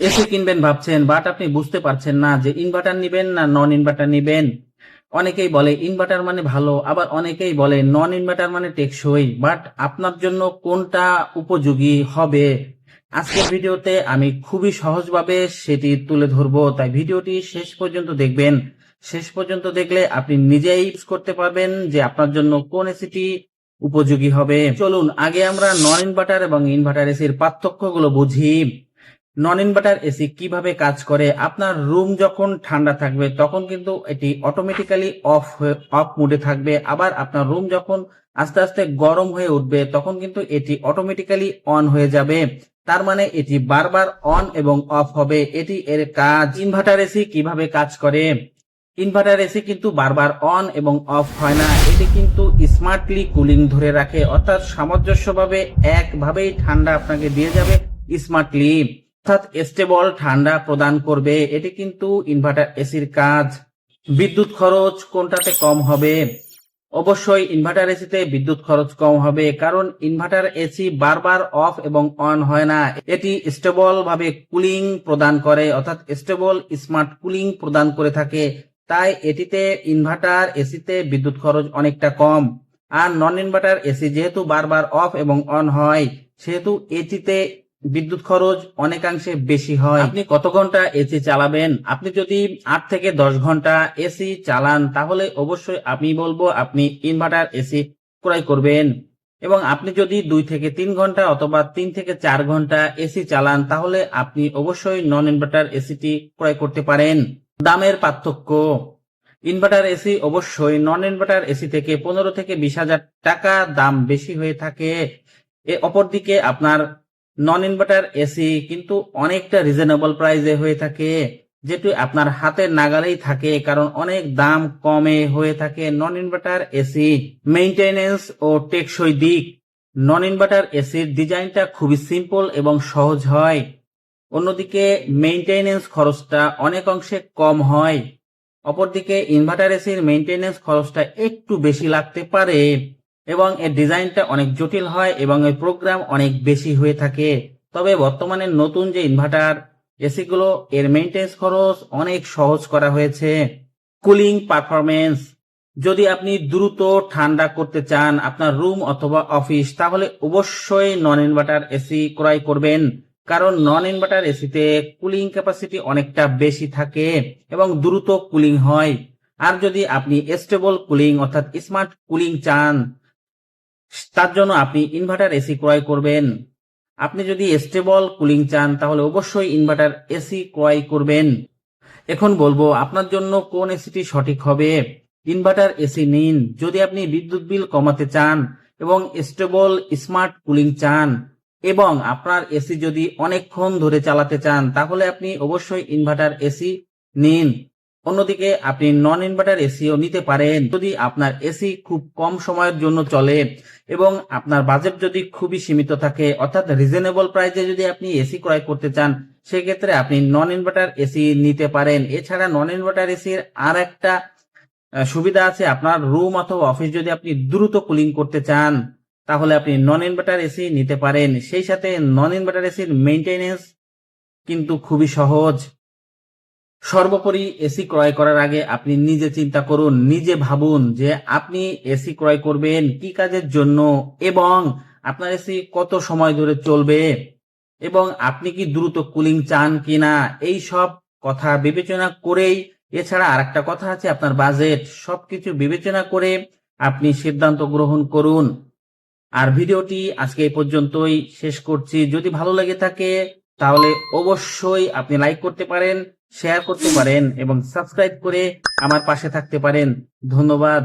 AC কিনবেন ভাবছেন, but আপনি বুঝতে পারছেন না যে ইনভার্টার নিবেন না নন ইনভার্টার নিবেন। অনেকেই বলে ইনভার্টার মানে ভালো, আবার অনেকেই বলে নন ইনভার্টার মানে টেকসই। বাট আপনার জন্য কোনটা উপযোগী হবে, আজকের ভিডিওতে আমি খুবই সহজভাবে সেটি তুলে ধরবো। তাই ভিডিওটি শেষ পর্যন্ত দেখবেন। শেষ পর্যন্ত দেখলে আপনি নিজেই ইউজ করতে পারবেন যে আপনার জন্য কোন এসিটি উপযোগী হবে। চলুন আগে আমরা নন ইনভার্টার এবং ইনভার্টার এসির পার্থক্যগুলো বুঝি। নন ইনভার্টার এসি কিভাবে কাজ করে, আপনার রুম যখন ঠান্ডা থাকবে তখন কিন্তু এটি অটোমেটিক্যালি অফ মোডে থাকবে। আবার আপনার রুম যখন আস্তে আস্তে গরম হয়ে উঠবে তখন কিন্তু এটি অটোমেটিক্যালি অন হয়ে যাবে। তার মানে এটি বারবার অন এবং অফ হবে, এটি এর কাজ। ইনভার্টার এসি কিভাবে কাজ করে, ইনভার্টার এসি কিন্তু বারবার অন এবং অফ হয় না, এটি কিন্তু স্মার্টলি কুলিং ধরে রাখে, অর্থাৎ সামঞ্জস্যভাবে একভাবেই ঠান্ডা আপনাকে দিয়ে যাবে স্মার্টলি, অর্থাৎ স্টেবল ঠান্ডা প্রদান করবে। এটি কিন্তু ইনভার্টার এসির কাজ। বিদ্যুৎ খরচ কোনটাতে কম হবে, অবশ্যই ইনভার্টার এসিতে বিদ্যুৎ খরচ কম হবে, কারণ ইনভার্টার এসি বারবার অফ এবং অন হয় না, এটি স্টেবল ভাবে কুলিং প্রদান করে, অর্থাৎ স্টেবল স্মার্ট কুলিং প্রদান করে থাকে। তাই এটিতে ইনভার্টার এসিতে বিদ্যুৎ খরচ অনেকটা কম। আর নন ইনভার্টার এসি যেহেতু বারবার অফ এবং অন হয়, সেহেতু এটিতে বিদ্যুৎ খরচ অনেকাংশে বেশি হয়। আপনি কত ঘন্টা এসি চালাবেন, আপনি যদি 8 থেকে 10 ঘন্টা এসি চালান তাহলে অবশ্যই আমি বলবো আপনি ইনভার্টার এসি ক্রয় করবেন। এবং আপনি যদি 2 থেকে 3 ঘন্টা অথবা 3 থেকে 4 ঘন্টা এসি চালান তাহলে আপনি অবশ্যই নন ইনভার্টার এসিটি ক্রয় করতে পারেন। দামের পার্থক্য, ইনভার্টার এসি অবশ্যই নন ইনভার্টার এসি থেকে 15 থেকে 20,000 টাকা দাম বেশি হয়ে থাকে। অপরদিকে আপনার নন ইনভার্টার এসি কিন্তু অনেকটা রিজনেবল প্রাইসে হয়ে থাকে, যেটি আপনার হাতের নাগালেই থাকে, কারণ অনেক দাম কমে হয়ে থাকে নন ইনভার্টার এসি। মেইনটেনেন্স ও টেকসই দিক, নন ইনভার্টার এসির ডিজাইনটা খুবই সিম্পল এবং সহজ হয়, অন্যদিকে মেইনটেনেন্স খরচটা অনেক অংশে কম হয়। অপরদিকে ইনভার্টার এসির মেইনটেনেন্স খরচটা একটু বেশি লাগতে পারে এবং এর ডিজাইনটা অনেক জটিল হয় এবং এর প্রোগ্রাম অনেক বেশি হয়ে থাকে। তবে বর্তমানে নতুন যে ইনভার্টার এসি গুলো, এর মেইনটেনেন্স খরচ অনেক সহজ করা হয়েছে। কুলিং পারফরমেন্স, যদি আপনি দ্রুত ঠান্ডা করতে চান আপনার রুম অথবা অফিস তাহলে অবশ্যই নন ইনভার্টার এসি ক্রয় করবেন, কারণ নন ইনভার্টার এসিতে কুলিং ক্যাপাসিটি অনেকটা বেশি থাকে এবং দ্রুত কুলিং হয়। আর যদি আপনি স্টেবল কুলিং অর্থাৎ স্মার্ট কুলিং চান তার জন্য আপনি ইনভার্টার এসি ক্রয় করবেন। আপনি যদি স্টেবল কুলিং চান তাহলে অবশ্যই ইনভার্টার এসি ক্রয় করবেন। এখন বলবো আপনার জন্য কোন এসিটি সঠিক হবে। ইনভার্টার এসি নিন যদি আপনি বিদ্যুৎ বিল কমাতে চান এবং স্টেবল স্মার্ট কুলিং চান, এবং আপনার এসি যদি অনেকক্ষণ ধরে চালাতে চান তাহলে আপনি অবশ্যই ইনভার্টার এসি নিন। অন্যদিকে আপনি নন ইনভার্টার এসিও নিতে পারেন যদি আপনার এসি খুব কম সময়ের জন্য চলে এবং আপনার বাজেট যদি খুবই সীমিত থাকে, অর্থাৎ রিজনেবল প্রাইসে যদি আপনি এসি ক্রয় করতে চান সেক্ষেত্রে আপনি নন ইনভার্টার এসি নিতে পারেন। এছাড়া নন ইনভার্টার এসির আর একটা সুবিধা আছে, আপনার রুম অথবা অফিস যদি আপনি দ্রুত কুলিং করতে চান তাহলে আপনি নন ইনভার্টার এসি নিতে পারেন। সেই সাথে নন ইনভার্টার এসির মেইনটেনেন্স কিন্তু খুবই সহজ। সর্বোপরি এসি ক্রয় করার আগে আপনি নিজে চিন্তা করুন, নিজে ভাবুন যে আপনি এসি ক্রয় করবেন কি কাজের জন্য এবং আপনার এসি কত সময় ধরে চলবে এবং আপনি কি দ্রুত কুলিং চান কিনা, এই সব কথা বিবেচনা করেই, এছাড়া আরেকটা কথা আছে আপনার বাজেট, সবকিছু বিবেচনা করে আপনি সিদ্ধান্ত গ্রহণ করুন। আর ভিডিওটি আজকে এই পর্যন্তই শেষ করছি। যদি ভালো লেগে থাকে তাহলে অবশ্যই আপনি লাইক করতে পারেন, শেয়ার করতে পারেন এবং সাবস্ক্রাইব করে আমার পাশে থাকতে পারেন। ধন্যবাদ।